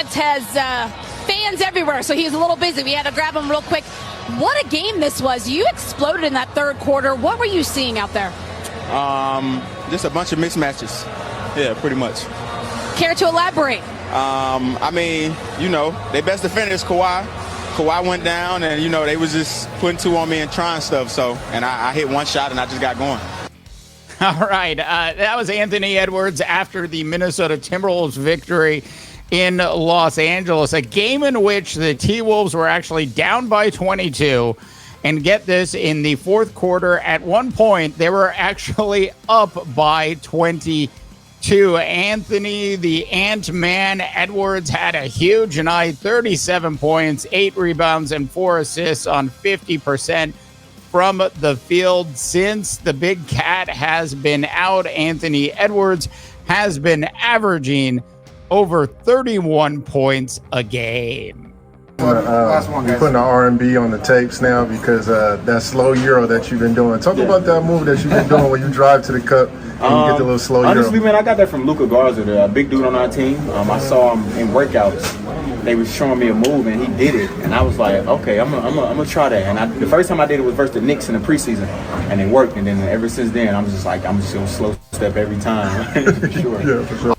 Lance has fans everywhere, so he's a little busy. We had to grab him real quick. What a game this was. You exploded in that third quarter. What were you seeing out there? Just a bunch of mismatches. Yeah, pretty much. Care to elaborate? I mean, you know, their best defender is Kawhi. Kawhi went down, and, you know, they was just putting two on me and trying stuff. So, and I hit one shot, and I just got going. All right. That was Anthony Edwards after the Minnesota Timberwolves victory in Los Angeles, a game in which the T-Wolves were actually down by 22. And get this, in the fourth quarter, at one point, they were actually up by 22. Anthony, the Ant-Man Edwards, had a huge night, 37 points, 8 rebounds, and 4 assists on 50% from the field. Since the Big Cat has been out, Anthony Edwards has been averaging over 31 points a game. You're putting the R&B on the tapes now because that slow Euro that you've been doing. Talk about that move that you've been doing when you drive to the cup and you get the little slow Euro. Honestly, man, I got that from Nickeil Garza, the big dude on our team. I saw him in workouts. They was showing me a move, and he did it. And I was like, okay, I'm gonna try that. And the first time I did it was versus the Knicks in the preseason, and it worked. And then ever since then, I'm just gonna slow step every time. For sure. Yeah, for sure.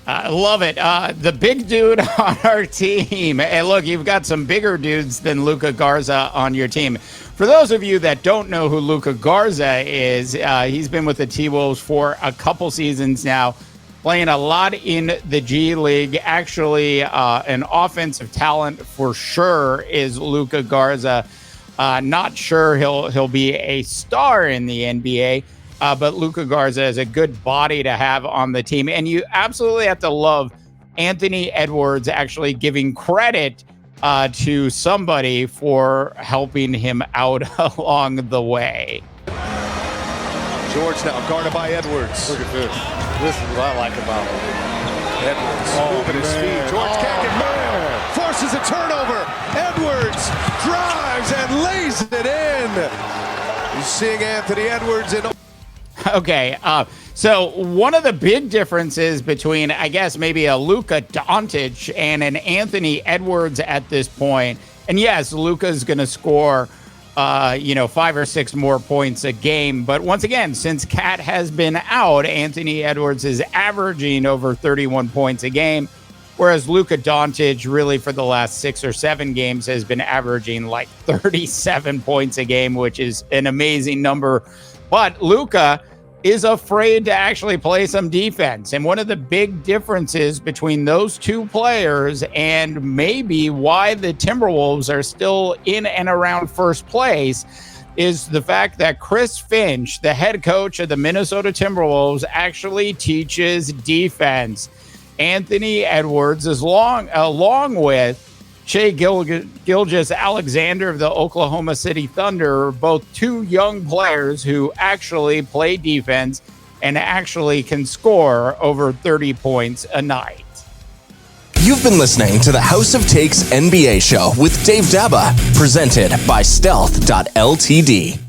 I love it. The big dude on our team. And look, you've got some bigger dudes than Luka Garza on your team. For those of you that don't know who Luka Garza is, he's been with the T-Wolves for a couple seasons now, playing a lot in the G League. Actually, an offensive talent for sure is Luka Garza. Not sure he'll be a star in the NBA. But Luka Garza is a good body to have on the team. And you absolutely have to love Anthony Edwards actually giving credit to somebody for helping him out along the way. George now guarded by Edwards. Look at this. This is what I like about him. Edwards moving his feet. George can't get by. Forces a turnover. Edwards drives and lays it in. You're seeing Anthony Edwards in. Okay, so one of the big differences between, I guess, maybe a Luka Doncic and an Anthony Edwards at this point, and yes, Luka's going to score, 5 or 6 more points a game. But once again, since Cat has been out, Anthony Edwards is averaging over 31 points a game, whereas Luka Doncic really for the last 6 or 7 games has been averaging like 37 points a game, which is an amazing number. But Luka is afraid to actually play some defense. And one of the big differences between those two players and maybe why the Timberwolves are still in and around first place is the fact that Chris Finch, the head coach of the Minnesota Timberwolves, actually teaches defense. Anthony Edwards, along with Shai Gilgeous-Alexander of the Oklahoma City Thunder, are both 2 young players who actually play defense and actually can score over 30 points a night. You've been listening to the House of Takes NBA show with Dave Daba, presented by Stealth.ltd.